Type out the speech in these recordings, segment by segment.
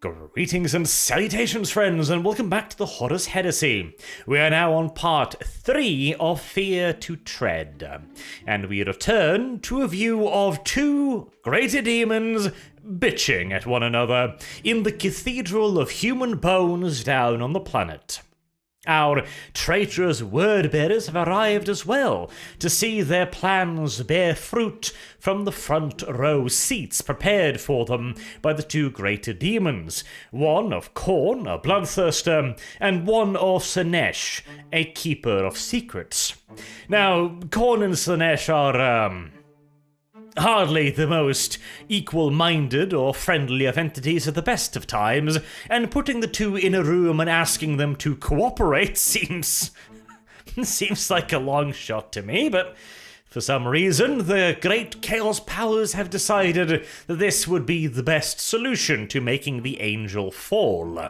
Greetings and salutations, friends, and welcome back to the Horus Heresy. We are now on part 3 of Fear to Tread, and we return to a view of two greater demons bitching at one another in the Cathedral of Human Bones down on the planet. Our traitorous word-bearers have arrived as well to see their plans bear fruit from the front row seats prepared for them by the two greater demons, one of Khorne, a bloodthirster, and one of Slaanesh, a keeper of secrets. Now, Khorne and Slaanesh are, hardly the most equal-minded or friendly of entities at the best of times, and putting the two in a room and asking them to cooperate seems like a long shot to me, but for some reason the great Chaos Powers have decided that this would be the best solution to making the angel fall.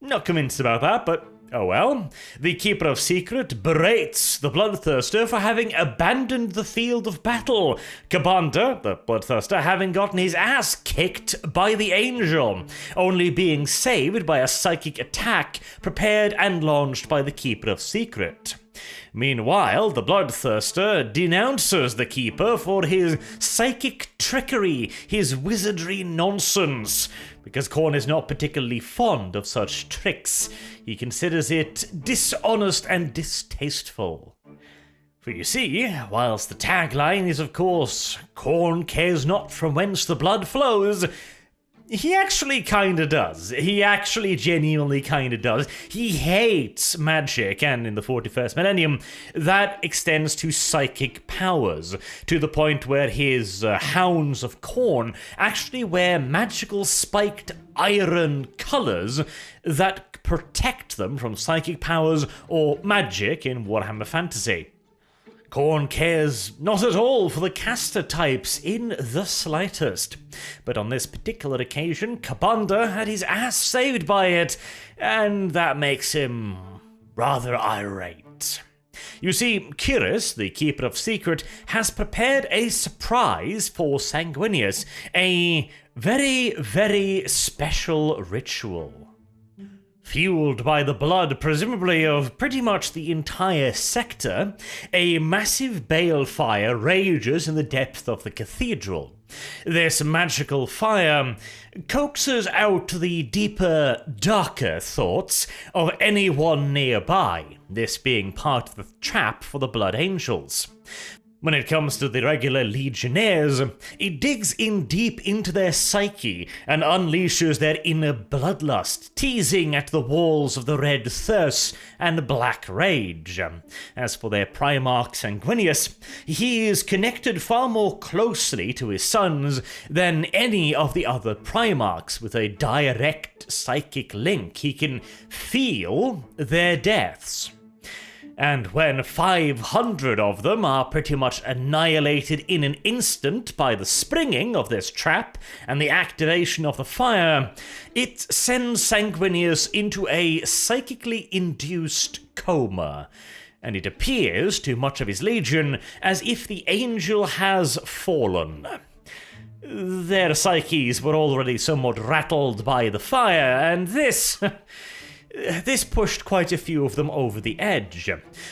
Not convinced about that, but oh well. The Keeper of Secret berates the Bloodthirster for having abandoned the field of battle, Kabanda, the Bloodthirster, having gotten his ass kicked by the Angel, only being saved by a psychic attack prepared and launched by the Keeper of Secret. Meanwhile, the Bloodthirster denounces the Keeper for his psychic trickery, his wizardry nonsense, because Khorne is not particularly fond of such tricks. He considers it dishonest and distasteful. For you see, whilst the tagline is of course, Khorne cares not from whence the blood flows, he actually kinda does. He actually genuinely kinda does. He hates magic, and in the 41st millennium, that extends to psychic powers, to the point where his Hounds of Khorne actually wear magical spiked iron colors that protect them from psychic powers or magic in Warhammer Fantasy. Khorne cares not at all for the caster types in the slightest, but on this particular occasion, Kabanda had his ass saved by it, and that makes him rather irate. You see, Kiris, the Keeper of Secret, has prepared a surprise for Sanguinius, a very, very special ritual. Fueled by the blood, presumably of pretty much the entire sector, a massive balefire rages in the depth of the cathedral. This magical fire coaxes out the deeper, darker thoughts of anyone nearby, this being part of the trap for the Blood Angels. When it comes to the regular legionnaires, it digs in deep into their psyche and unleashes their inner bloodlust, teasing at the walls of the red thirst and black rage. As for their Primarch Sanguinius, he is connected far more closely to his sons than any of the other Primarchs, with a direct psychic link. He can feel their deaths. And when 500 of them are pretty much annihilated in an instant by the springing of this trap and the activation of the fire, it sends Sanguinius into a psychically induced coma, and it appears to much of his legion as if the angel has fallen. Their psyches were already somewhat rattled by the fire, and this pushed quite a few of them over the edge.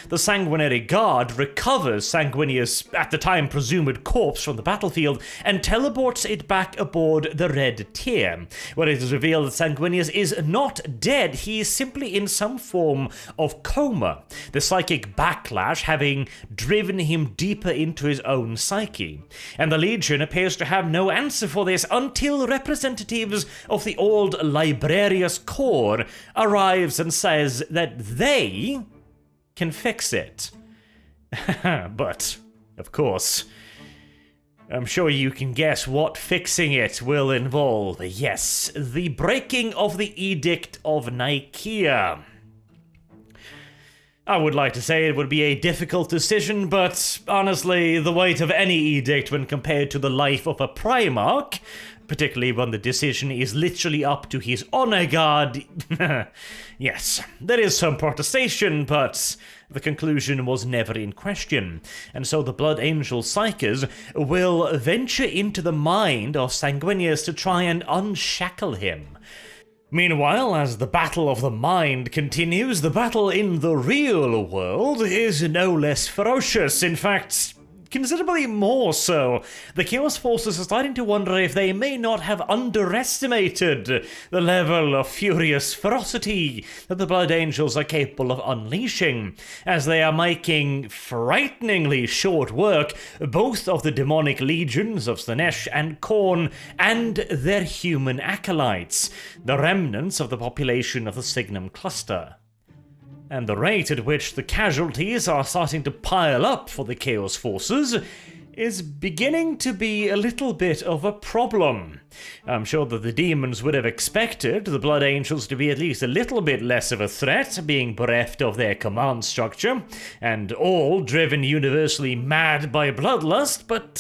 The Sanguinary Guard recovers Sanguinius' at the time presumed corpse from the battlefield and teleports it back aboard the Red Tier, where it is revealed that Sanguinius is not dead, he is simply in some form of coma, the psychic backlash having driven him deeper into his own psyche. And the Legion appears to have no answer for this until representatives of the old Librarius Corps arrive and says that they can fix it. But, of course, I'm sure you can guess what fixing it will involve. Yes, the breaking of the Edict of Nicaea. I would like to say it would be a difficult decision, but honestly, the weight of any edict when compared to the life of a Primarch particularly when the decision is literally up to his honor guard. Yes, there is some protestation, but the conclusion was never in question, and so the Blood Angel Psychers will venture into the mind of Sanguinius to try and unshackle him. Meanwhile, as the battle of the mind continues, the battle in the real world is no less ferocious. In fact, considerably more so. The Chaos Forces are starting to wonder if they may not have underestimated the level of furious ferocity that the Blood Angels are capable of unleashing, as they are making frighteningly short work both of the demonic legions of Slaanesh and Khorne and their human acolytes, the remnants of the population of the Signum Cluster. And the rate at which the casualties are starting to pile up for the Chaos Forces is beginning to be a little bit of a problem. I'm sure that the demons would have expected the Blood Angels to be at least a little bit less of a threat, being bereft of their command structure, and all driven universally mad by bloodlust, but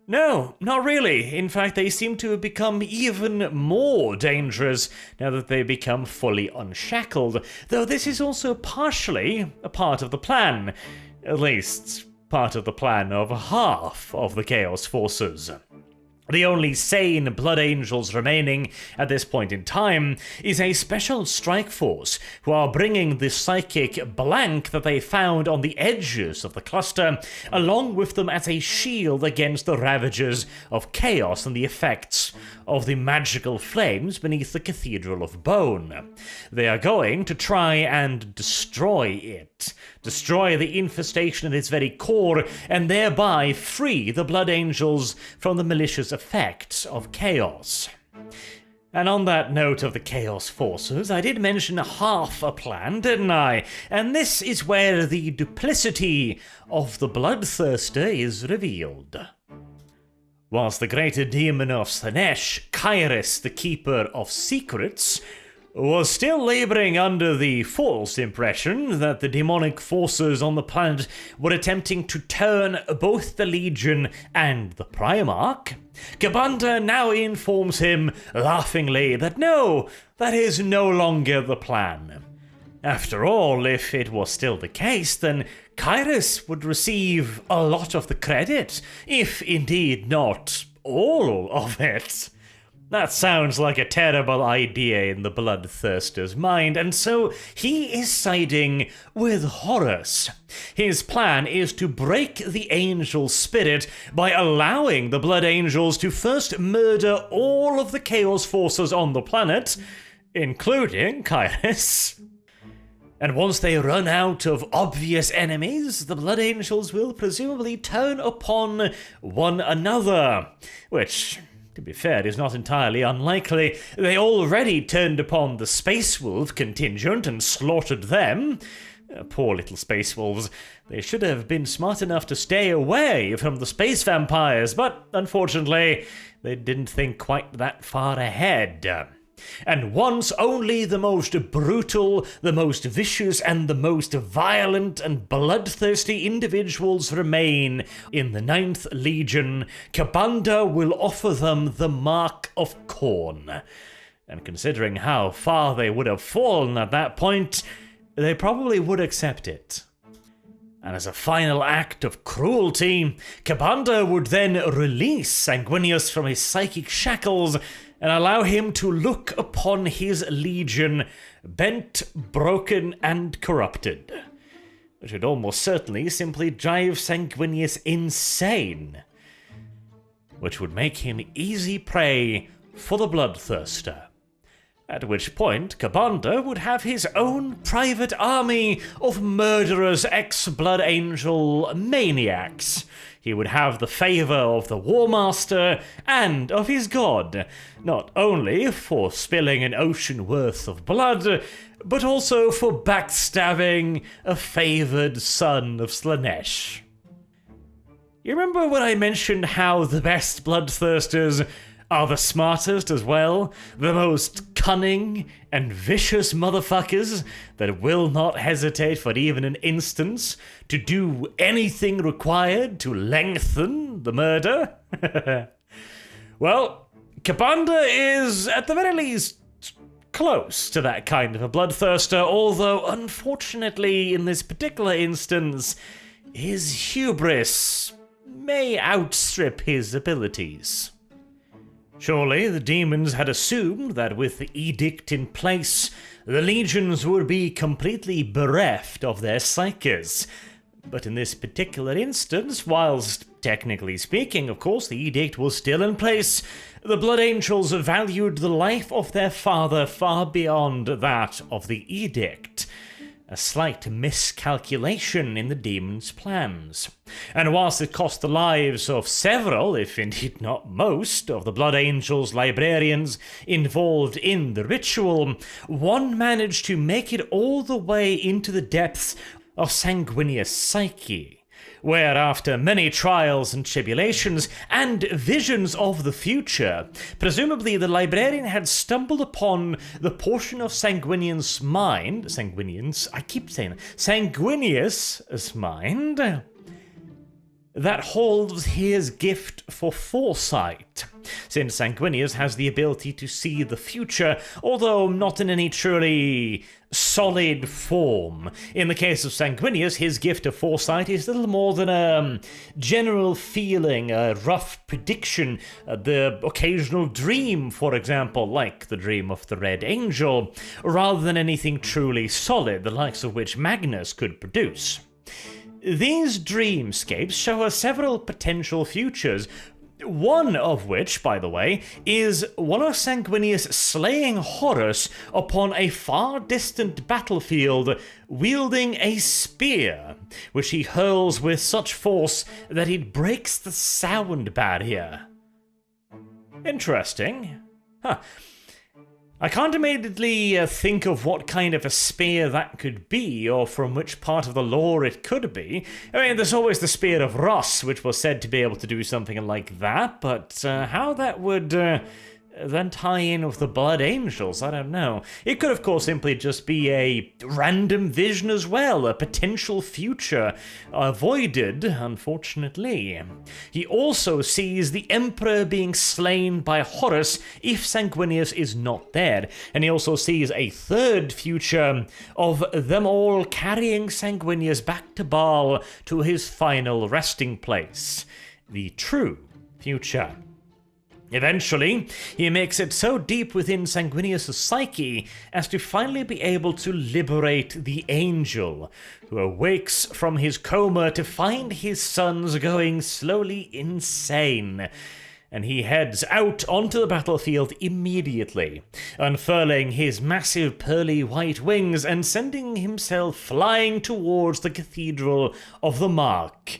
no, not really. In fact, they seem to have become even more dangerous now that they become fully unshackled, though this is also partially a part of the plan. At least, part of the plan of half of the Chaos Forces. The only sane Blood Angels remaining at this point in time is a special strike force who are bringing the psychic blank that they found on the edges of the cluster along with them as a shield against the ravages of chaos and the effects of the magical flames beneath the Cathedral of Bone. They are going to try and destroy it. Destroy the infestation at its very core, and thereby free the Blood Angels from the malicious effects of chaos. And on that note of the Chaos Forces, I did mention half a plan, didn't I? And this is where the duplicity of the Bloodthirster is revealed. Whilst the greater demon of Slaanesh, Kyrus, the Keeper of Secrets, was still laboring under the false impression that the demonic forces on the planet were attempting to turn both the Legion and the Primarch, Kabanda now informs him laughingly that no, that is no longer the plan. After all, if it was still the case, then Kyrus would receive a lot of the credit, if indeed not all of it. That sounds like a terrible idea in the Bloodthirster's mind, and so he is siding with Horus. His plan is to break the angel spirit by allowing the Blood Angels to first murder all of the Chaos Forces on the planet, including Kyrus. And once they run out of obvious enemies, the Blood Angels will presumably turn upon one another, which, to be fair, is not entirely unlikely. They already turned upon the Space Wolf contingent and slaughtered them. Poor little Space Wolves. They should have been smart enough to stay away from the space vampires, but unfortunately, they didn't think quite that far ahead. And once only the most brutal, the most vicious, and the most violent and bloodthirsty individuals remain in the 9th Legion, Kabanda will offer them the Mark of Khorne. And considering how far they would have fallen at that point, they probably would accept it. And as a final act of cruelty, Kabanda would then release Sanguinius from his psychic shackles and allow him to look upon his legion bent, broken, and corrupted, which would almost certainly simply drive Sanguinius insane, which would make him easy prey for the Bloodthirster. At which point, Kabanda would have his own private army of murderous ex-Blood Angel maniacs. He would have the favor of the War Master and of his god, not only for spilling an ocean worth of blood, but also for backstabbing a favored son of Slaanesh. You remember when I mentioned how the best Bloodthirsters are the smartest as well, the most cunning and vicious motherfuckers that will not hesitate for even an instant to do anything required to lengthen the murder? Well, Kabanda is, at the very least, close to that kind of a bloodthirster, although unfortunately in this particular instance, his hubris may outstrip his abilities. Surely the demons had assumed that with the edict in place, the legions would be completely bereft of their psyches. But in this particular instance, whilst technically speaking, of course, the edict was still in place, the Blood Angels valued the life of their father far beyond that of the edict. A slight miscalculation in the demons' plans. And whilst it cost the lives of several, if indeed not most, of the Blood Angels' librarians involved in the ritual, one managed to make it all the way into the depths of Sanguinius' psyche, where after many trials and tribulations and visions of the future, presumably the librarian had stumbled upon the portion of Sanguinius' mind, Sanguinius' mind, that holds his gift for foresight, since Sanguinius has the ability to see the future, although not in any truly solid form. In the case of Sanguinius, his gift of foresight is little more than a general feeling, a rough prediction, the occasional dream, for example, like the dream of the Red Angel, rather than anything truly solid, the likes of which Magnus could produce. These dreamscapes show us several potential futures, one of which, by the way, is one of Sanguinius slaying Horus upon a far distant battlefield, wielding a spear, which he hurls with such force that it breaks the sound barrier. Interesting. Huh. I can't immediately think of what kind of a spear that could be, or from which part of the lore it could be. I mean, there's always the Spear of Ross, which was said to be able to do something like that, but how that would then tie in with the Blood Angels, I don't know. It could, of course, simply just be a random vision as well, a potential future avoided, unfortunately. He also sees the Emperor being slain by Horus if Sanguinius is not there, and he also sees a third future of them all carrying Sanguinius back to Baal to his final resting place. The true future. Eventually, he makes it so deep within Sanguinius' psyche as to finally be able to liberate the Angel, who awakes from his coma to find his sons going slowly insane. And he heads out onto the battlefield immediately, unfurling his massive pearly white wings and sending himself flying towards the Cathedral of the Mark,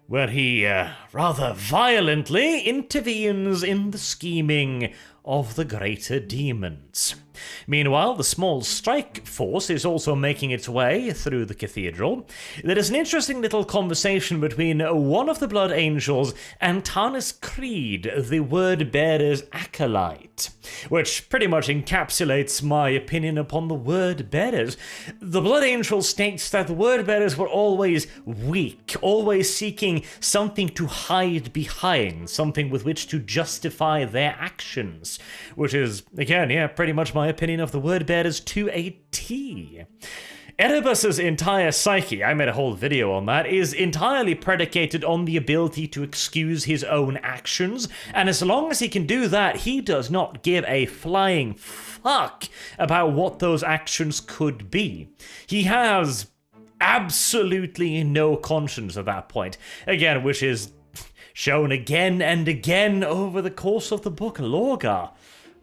where he rather violently intervenes in the scheming of the greater demons. Meanwhile, the small strike force is also making its way through the cathedral. There is an interesting little conversation between one of the Blood Angels and Tarnus Creed, the Word-Bearer's acolyte, which pretty much encapsulates my opinion upon the Word-Bearers. The Blood Angel states that the Word-Bearers were always weak, always seeking something to hide behind, something with which to justify their actions, which is, again, pretty much my opinion of the Word-Bearers to a T. Erebus's entire psyche, I made a whole video on that, is entirely predicated on the ability to excuse his own actions, and as long as he can do that, he does not give a flying fuck about what those actions could be. He has absolutely no conscience at that point, again, which is shown again and again over the course of the book Lorgar.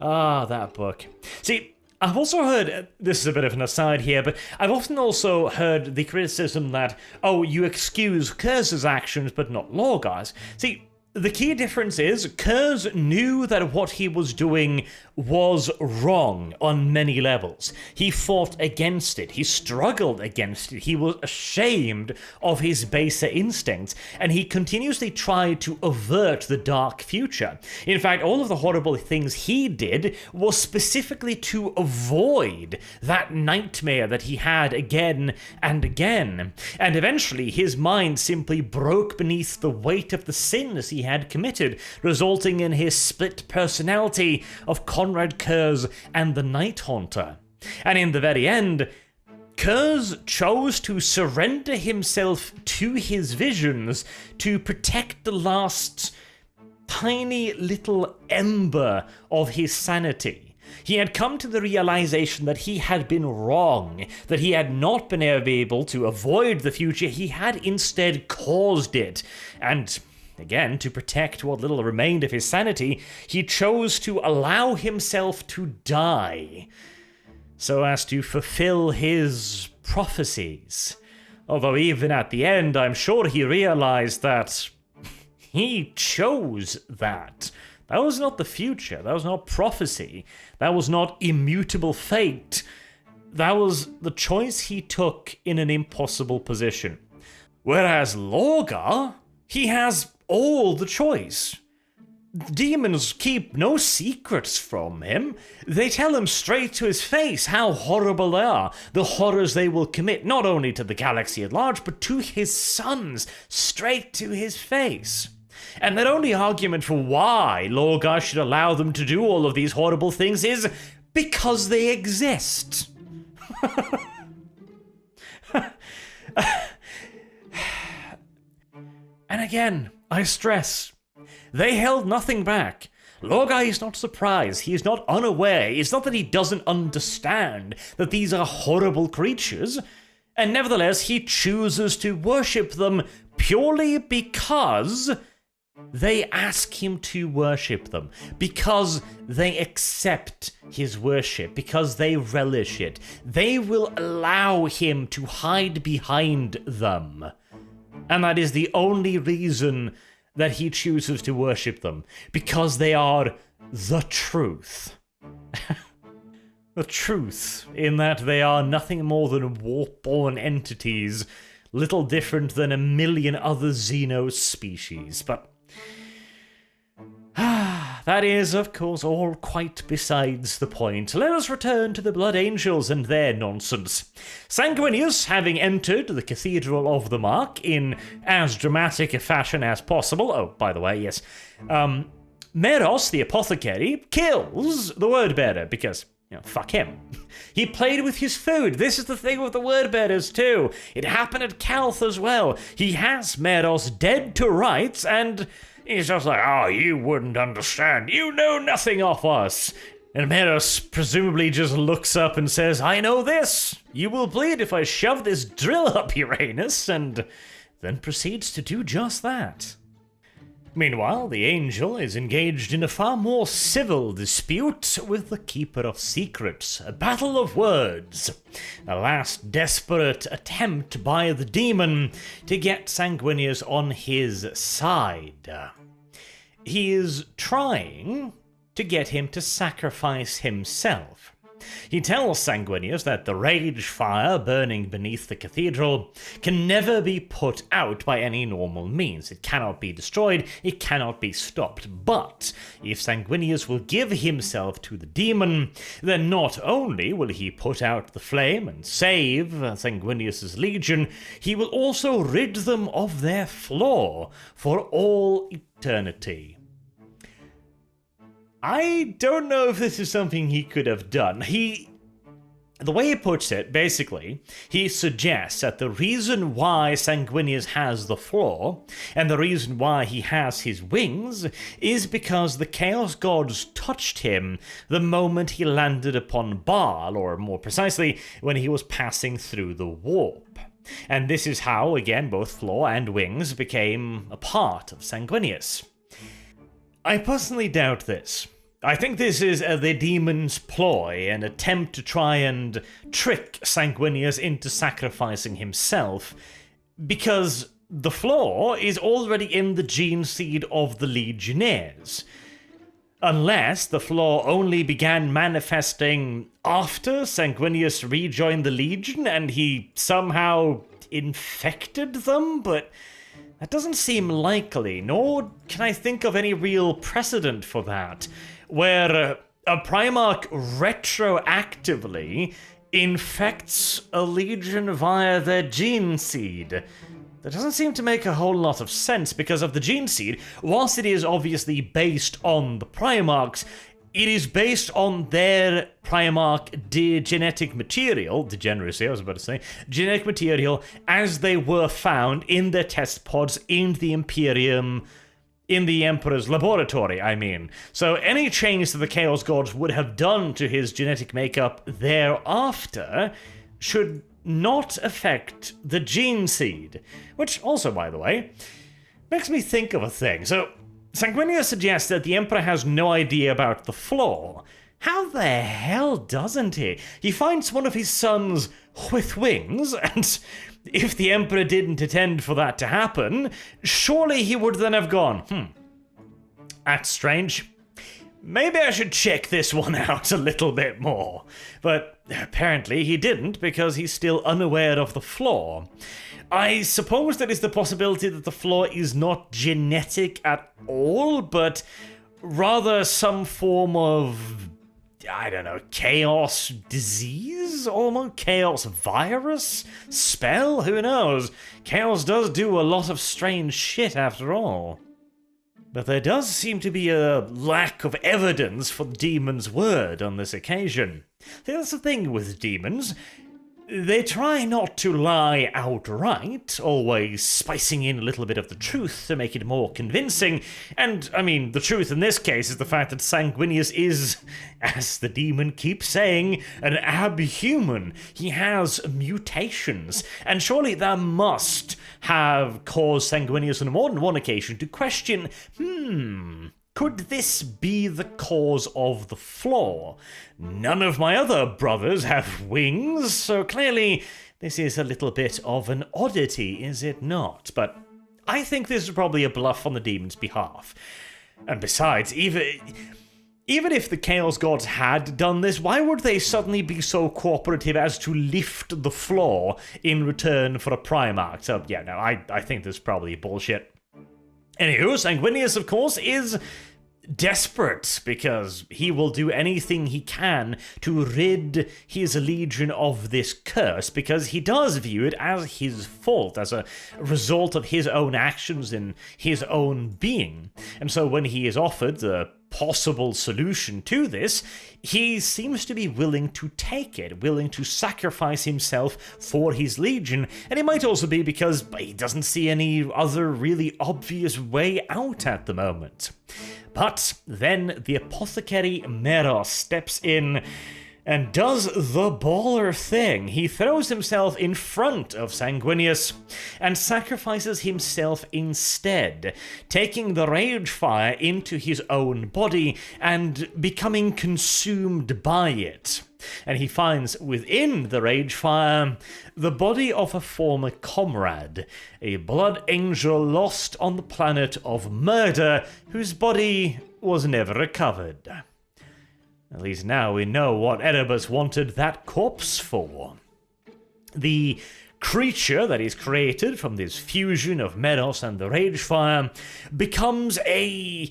Ah, that book. See, I've also heard, this is a bit of an aside here, but I've often also heard the criticism that, oh, you excuse Kur's actions but not Lorgar's. See, the key difference is Kurz knew that what he was doing was wrong on many levels. He fought against it. He struggled against it. He was ashamed of his baser instincts, and he continuously tried to avert the dark future. In fact, all of the horrible things he did was specifically to avoid that nightmare that he had again and again. And eventually, his mind simply broke beneath the weight of the sins he he had committed, resulting in his split personality of Conrad Kurz and the Night Haunter. And in the very end, Kurz chose to surrender himself to his visions to protect the last tiny little ember of his sanity. He had come to the realization that he had been wrong, that he had not been able to avoid the future, he had instead caused it. And again, to protect what little remained of his sanity, he chose to allow himself to die, so as to fulfill his prophecies. Although even at the end, I'm sure he realized that he chose that. That was not the future. That was not prophecy. That was not immutable fate. That was the choice he took in an impossible position. Whereas Lorgar, he has all the choice. Demons keep no secrets from him. They tell him straight to his face how horrible they are, the horrors they will commit, not only to the galaxy at large, but to his sons, straight to his face. And their only argument for why Lorgar should allow them to do all of these horrible things is because they exist. And again, I stress, they held nothing back. Lorgar is not surprised, he is not unaware, it's not that he doesn't understand that these are horrible creatures, and nevertheless he chooses to worship them purely because they ask him to worship them, because they accept his worship, because they relish it. They will allow him to hide behind them. And that is the only reason that he chooses to worship them, because they are the truth. The truth, in that they are nothing more than warp-born entities, little different than a million other Xeno species, but that is, of course, all quite besides the point. Let us return to the Blood Angels and their nonsense. Sanguinius, having entered the Cathedral of the Mark in as dramatic a fashion as possible, oh, by the way, yes, Meros, the apothecary, kills the Wordbearer because, fuck him. He played with his food. This is the thing with the Wordbearers too. It happened at Calth as well. He has Meros dead to rights, and he's just like, oh, you wouldn't understand. You know nothing of us. And Meros presumably just looks up and says, I know this. You will bleed if I shove this drill up your anus, and then proceeds to do just that. Meanwhile, the Angel is engaged in a far more civil dispute with the Keeper of Secrets, a battle of words, a last desperate attempt by the demon to get Sanguinius on his side. He is trying to get him to sacrifice himself. He tells Sanguinius that the rage fire burning beneath the cathedral can never be put out by any normal means. It cannot be destroyed, it cannot be stopped. But if Sanguinius will give himself to the demon, then not only will he put out the flame and save Sanguinius's legion, he will also rid them of their flaw for all eternity. I don't know if this is something he could have done. The way he puts it, basically, he suggests that the reason why Sanguinius has the flaw, and the reason why he has his wings, is because the Chaos Gods touched him the moment he landed upon Baal, or more precisely, when he was passing through the warp. And this is how, again, both flaw and wings became a part of Sanguinius. I personally doubt this. I think this is the demon's ploy, an attempt to try and trick Sanguinius into sacrificing himself, because the flaw is already in the gene seed of the Legionnaires. Unless the flaw only began manifesting after Sanguinius rejoined the Legion and he somehow infected them, but that doesn't seem likely, nor can I think of any real precedent for that, where a Primarch retroactively infects a Legion via their gene seed. That doesn't seem to make a whole lot of sense because of the gene seed. Whilst it is obviously based on the Primarchs, it is based on their Primarch genetic material, degeneracy, I was about to say, genetic material as they were found in their test pods in the Imperium, in the Emperor's laboratory, I mean. So any change that the Chaos Gods would have done to his genetic makeup thereafter should not affect the gene seed. Which also, by the way, makes me think of a thing. So, Sanguinius suggests that the Emperor has no idea about the flaw. How the hell doesn't he? He finds one of his sons with wings, and if the Emperor didn't intend for that to happen, surely he would then have gone, that's strange. Maybe I should check this one out a little bit more. But apparently he didn't, because he's still unaware of the flaw. I suppose there is the possibility that the flaw is not genetic at all, but rather some form of, I don't know, chaos disease? Almost chaos virus? Spell? Who knows? Chaos does do a lot of strange shit after all. But there does seem to be a lack of evidence for the demon's word on this occasion. That's the thing with demons. They try not to lie outright, always spicing in a little bit of the truth to make it more convincing. And, I mean, the truth in this case is the fact that Sanguinius is, as the demon keeps saying, an abhuman. He has mutations. And surely that must have caused Sanguinius on more than one occasion to question, could this be the cause of the flaw? None of my other brothers have wings, so clearly this is a little bit of an oddity, is it not? But I think this is probably a bluff on the demon's behalf. And besides, even if the Chaos Gods had done this, why would they suddenly be so cooperative as to lift the flaw in return for a Primarch? So yeah, no, I think this is probably bullshit. Anywho, Sanguinius, of course, is desperate because he will do anything he can to rid his legion of this curse, because he does view it as his fault, as a result of his own actions in his own being. And so when he is offered the possible solution to this, he seems to be willing to take it, willing to sacrifice himself for his legion, and it might also be because he doesn't see any other really obvious way out at the moment. But then the apothecary Meros steps in and does the baller thing. He throws himself in front of Sanguinius and sacrifices himself instead, taking the rage fire into his own body and becoming consumed by it. And he finds within the rage fire the body of a former comrade, a blood angel lost on the planet of murder, whose body was never recovered. At least now we know what Erebus wanted that corpse for. The creature that is created from this fusion of Meros and the Ragefire becomes a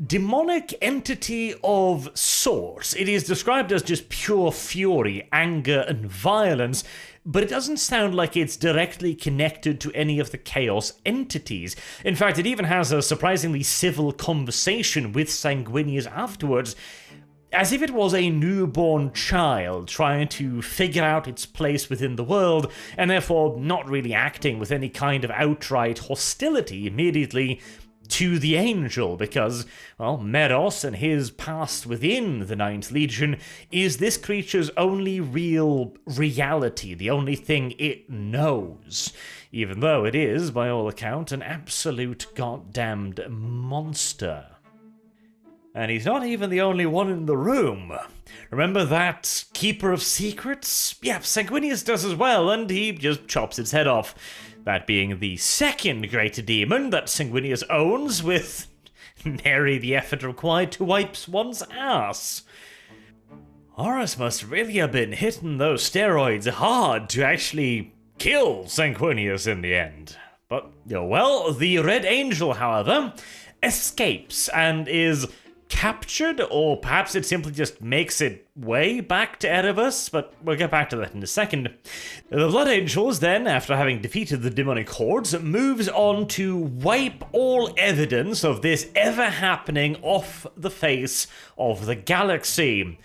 demonic entity of sorts. It is described as just pure fury, anger, and violence, but it doesn't sound like it's directly connected to any of the Chaos entities. In fact, it even has a surprisingly civil conversation with Sanguinius afterwards, as if it was a newborn child trying to figure out its place within the world, and therefore not really acting with any kind of outright hostility immediately to the angel, because, well, Meros and his past within the Ninth Legion is this creature's only real reality, the only thing it knows, even though it is, by all account, an absolute goddamned monster. And he's not even the only one in the room. Remember that Keeper of Secrets? Yeah, Sanguinius does as well, and he just chops its head off. That being the second great demon that Sanguinius owns, with nary the effort required to wipe one's ass. Horus must really have been hitting those steroids hard to actually kill Sanguinius in the end. But, well, the Red Angel, however, escapes and is captured, or perhaps it simply just makes its way back to Erebus, but we'll get back to that in a second. The Blood Angels then, after having defeated the demonic hordes, moves on to wipe all evidence of this ever happening off the face of the galaxy.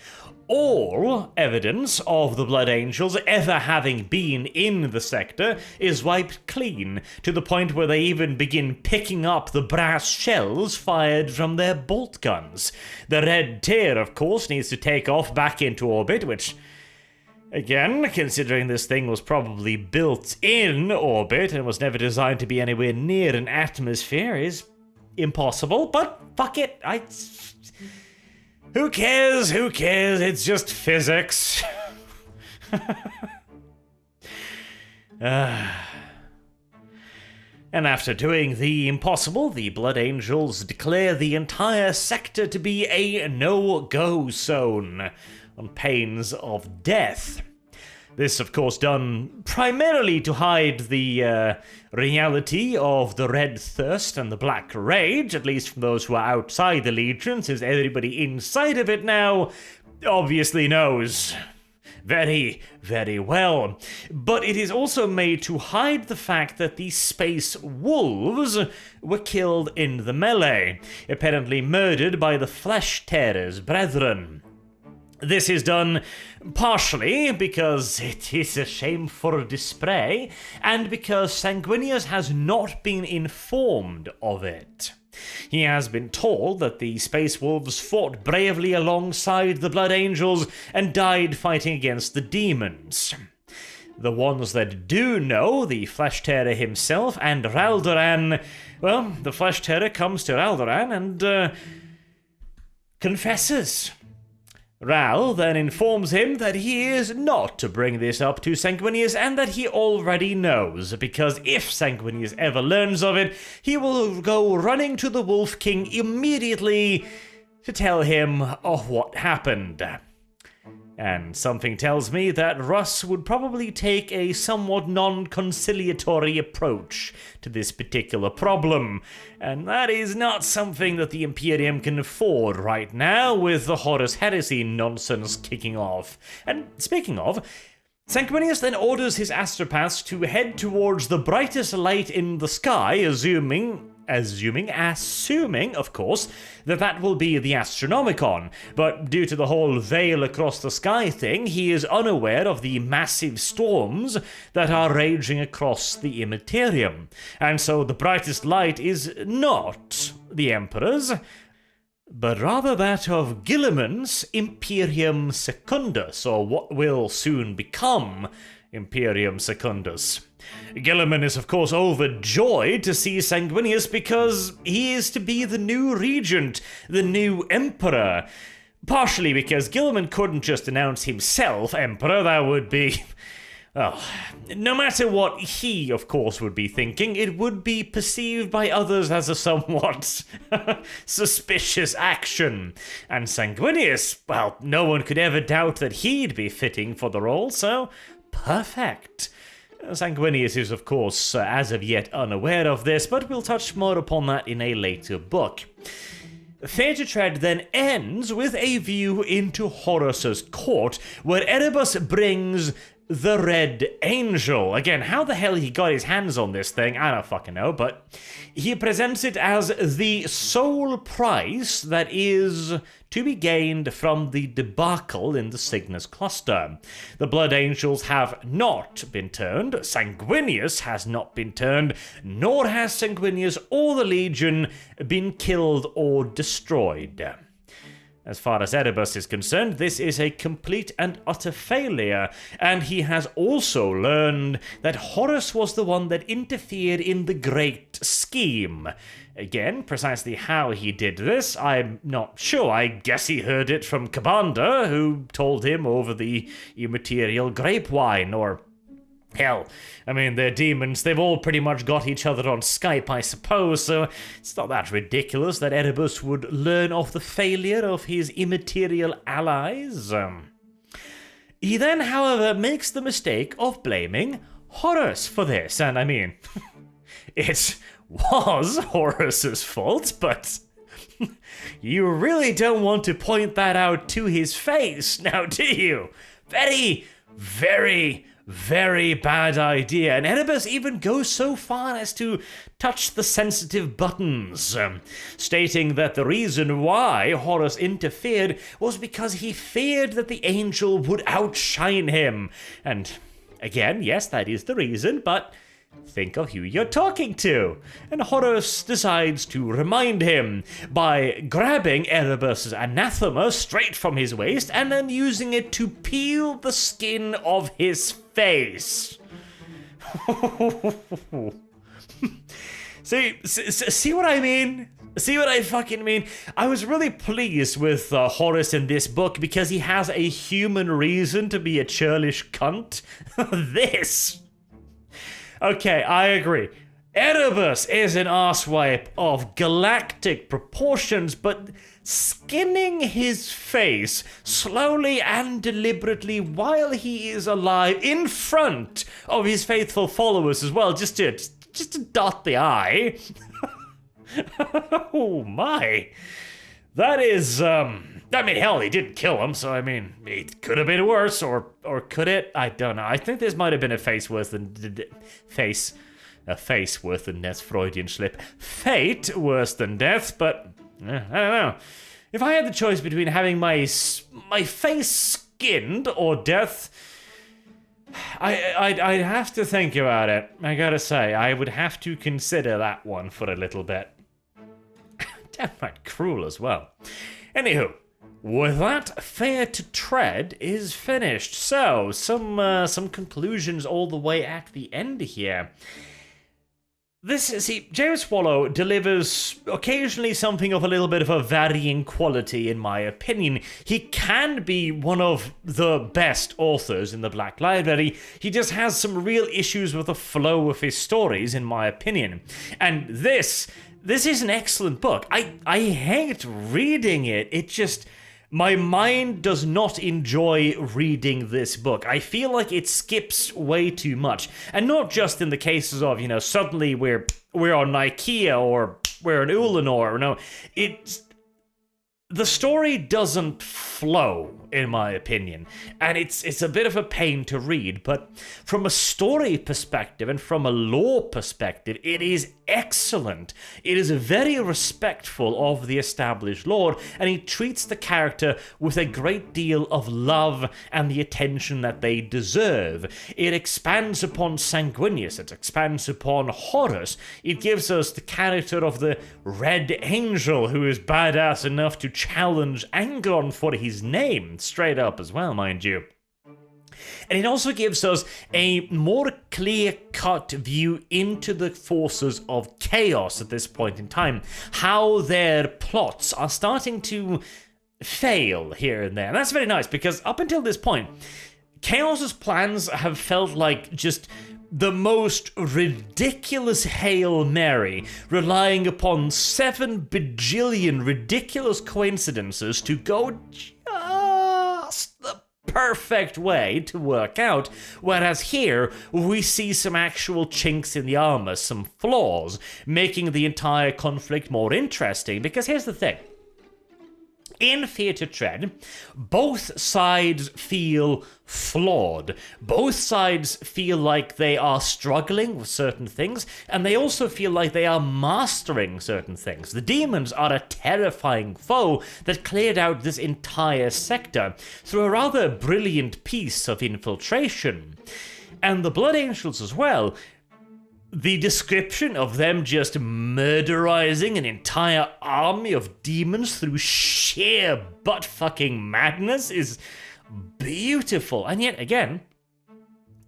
All evidence of the Blood Angels ever having been in the sector is wiped clean, to the point where they even begin picking up the brass shells fired from their bolt guns. The Red Tear, of course, needs to take off back into orbit, which, again, considering this thing was probably built in orbit and was never designed to be anywhere near an atmosphere, is impossible, but fuck it, Who cares? Who cares? It's just physics. And after doing the impossible, the Blood Angels declare the entire sector to be a no-go zone, on pains of death. This, of course, done primarily to hide the reality of the Red Thirst and the Black Rage, at least from those who are outside the Legion, since everybody inside of it now obviously knows very, very well. But it is also made to hide the fact that the Space Wolves were killed in the melee, apparently murdered by the Flesh Tearers' brethren. This is done partially because it is a shame for display, and because Sanguinius has not been informed of it. He has been told that the Space Wolves fought bravely alongside the Blood Angels and died fighting against the demons. The ones that do know, the Flesh Tearer himself and Raldoran, well, the Flesh Tearer comes to Raldoran and confesses. Ral then informs him that he is not to bring this up to Sanguinius and that he already knows, because if Sanguinius ever learns of it, he will go running to the Wolf King immediately to tell him of what happened. And something tells me that Russ would probably take a somewhat non-conciliatory approach to this particular problem, and that is not something that the Imperium can afford right now, with the Horus Heresy nonsense kicking off. And speaking of, Sanguinius then orders his astropaths to head towards the brightest light in the sky, assuming, of course, that will be the Astronomicon, but due to the whole veil across the sky thing, he is unaware of the massive storms that are raging across the Immaterium, and so the brightest light is not the Emperor's, but rather that of Guilliman's Imperium Secundus, or what will soon become Imperium Secundus. Guilliman is of course overjoyed to see Sanguinius because he is to be the new regent, the new emperor. Partially because Guilliman couldn't just announce himself emperor, that would be... well, no matter what he, of course, would be thinking, it would be perceived by others as a somewhat suspicious action. And Sanguinius, well, no one could ever doubt that he'd be fitting for the role, so perfect. Sanguinius is, of course, as of yet unaware of this, but we'll touch more upon that in a later book. Fair to Tread then ends with a view into Horus's court, where Erebus brings the Red Angel. Again, how the hell he got his hands on this thing, I don't fucking know, but he presents it as the sole price that is to be gained from the debacle in the Cygnus cluster. The Blood Angels have not been turned, Sanguinius has not been turned, nor has Sanguinius or the Legion been killed or destroyed. As far as Erebus is concerned, this is a complete and utter failure, and he has also learned that Horus was the one that interfered in the Great Scheme. Again, precisely how he did this, I'm not sure. I guess he heard it from Kabanda, who told him over the immaterial grapevine, or... hell, I mean, they're demons, they've all pretty much got each other on Skype, I suppose, so it's not that ridiculous that Erebus would learn of the failure of his immaterial allies. He then, however, makes the mistake of blaming Horus for this, and I mean, it was Horus's fault, but You really don't want to point that out to his face, now do you? Very, very, very bad idea. And Erebus even goes so far as to touch the sensitive buttons, stating that the reason why Horus interfered was because he feared that the angel would outshine him. And again, yes, that is the reason, but think of who you're talking to. And Horus decides to remind him by grabbing Erebus's anathema straight from his waist and then using it to peel the skin of his face. See what I mean? See what I fucking mean? I was really pleased with Horus in this book because he has a human reason to be a churlish cunt. This. Okay, I agree. Erebus is an arsewipe of galactic proportions, but skinning his face slowly and deliberately while he is alive in front of his faithful followers as well, just to dot the I. Oh my. That is, I mean, hell, he didn't kill him, so I mean, it could have been worse, or could it? I don't know. I think this might have been a face worse than death, Freudian slip. Fate worse than death, but I don't know. If I had the choice between having my face skinned or death, I'd have to think about it. I gotta say, I would have to consider that one for a little bit. Downright cruel as well. Anywho, with that, Fair to Tread is finished. So, some conclusions all the way at the end here. James Swallow delivers occasionally something of a little bit of a varying quality, in my opinion. He can be one of the best authors in the Black Library. He just has some real issues with the flow of his stories, in my opinion. And this is an excellent book. I hate reading it. It just... My mind does not enjoy reading this book. I feel like it skips way too much. And not just in the cases of, suddenly we're on Nikea or we're on Ulanor. No, the story doesn't flow, in my opinion, and it's a bit of a pain to read, but from a story perspective and from a lore perspective, it is excellent. It is very respectful of the established lore, and he treats the character with a great deal of love and the attention that they deserve. It expands upon Sanguinius, it expands upon Horus, it gives us the character of the Red Angel, who is badass enough to challenge Angron for his name, straight up as well, mind you. And it also gives us a more clear-cut view into the forces of chaos at this point in time, how their plots are starting to fail here and there. And that's very nice, because up until this point, Chaos's plans have felt like just the most ridiculous Hail Mary, relying upon 7 bajillion ridiculous coincidences to go just the perfect way to work out, whereas here we see some actual chinks in the armor, some flaws, making the entire conflict more interesting. Because here's the thing. In Fear to Tread, both sides feel flawed. Both sides feel like they are struggling with certain things, and they also feel like they are mastering certain things. The demons are a terrifying foe that cleared out this entire sector through a rather brilliant piece of infiltration. And the Blood Angels as well. The description of them just murderizing an entire army of demons through sheer butt-fucking madness is beautiful. And yet, again,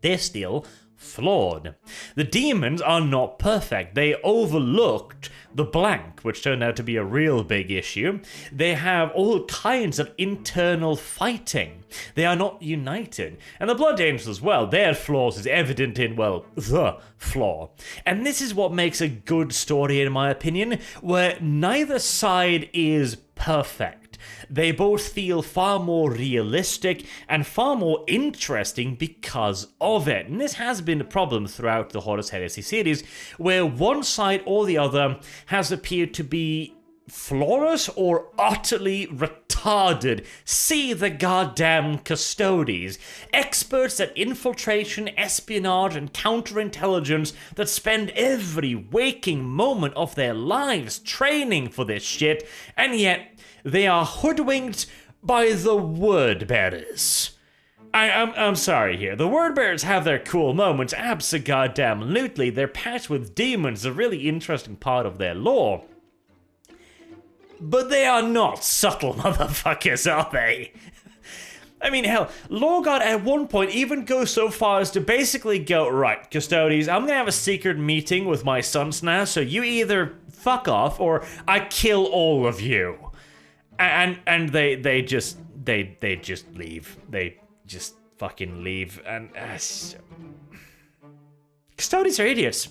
they're still flawed. The demons are not perfect. They overlooked the blank, which turned out to be a real big issue. They have all kinds of internal fighting. They are not united. And the Blood Angels as well, their flaws is evident in, well, the flaw. And this is what makes a good story, in my opinion, where neither side is perfect. They both feel far more realistic and far more interesting because of it. And this has been a problem throughout the Horus Heresy series, where one side or the other has appeared to be flawless or utterly retarded. See the goddamn custodies. Experts at infiltration, espionage, and counterintelligence that spend every waking moment of their lives training for this shit, and yet they are hoodwinked by the word bearers. I'm sorry here. The word bearers have their cool moments, abso-goddamn-lutely. They're packed with demons, a really interesting part of their lore. But they are not subtle motherfuckers, are they? I mean, hell, Lorgod at one point even goes so far as to basically go, right, Custodies, I'm gonna have a secret meeting with my sons now, so you either fuck off or I kill all of you. And they just leave. They just fucking leave. And Custodies are idiots.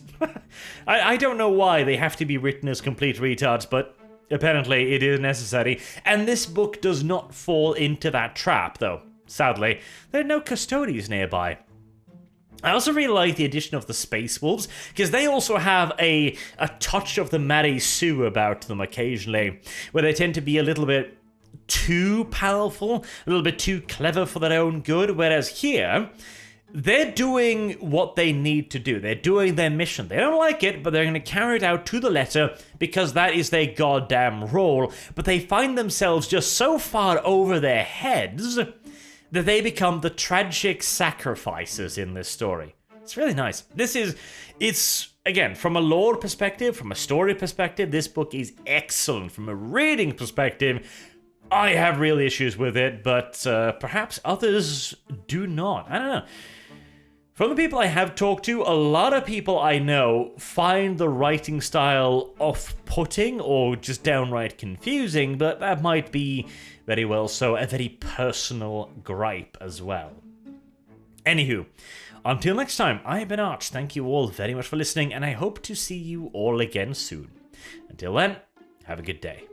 I don't know why they have to be written as complete retards, but apparently it is necessary. And this book does not fall into that trap, though. Sadly, there are no Custodies nearby. I also really like the addition of the Space Wolves, because they also have a touch of the Mary Sue about them occasionally, where they tend to be a little bit too powerful, a little bit too clever for their own good, whereas here, they're doing what they need to do. They're doing their mission. They don't like it, but they're going to carry it out to the letter because that is their goddamn role. But they find themselves just so far over their heads that they become the tragic sacrifices in this story. It's really nice. It's again, from a lore perspective, from a story perspective, this book is excellent. From a reading perspective, I have real issues with it, but perhaps others do not. I don't know. From the people I have talked to, a lot of people I know find the writing style off-putting or just downright confusing, but that might be very well so a very personal gripe as well. Anywho, until next time, I've been Arch. Thank you all very much for listening, and I hope to see you all again soon. Until then, have a good day.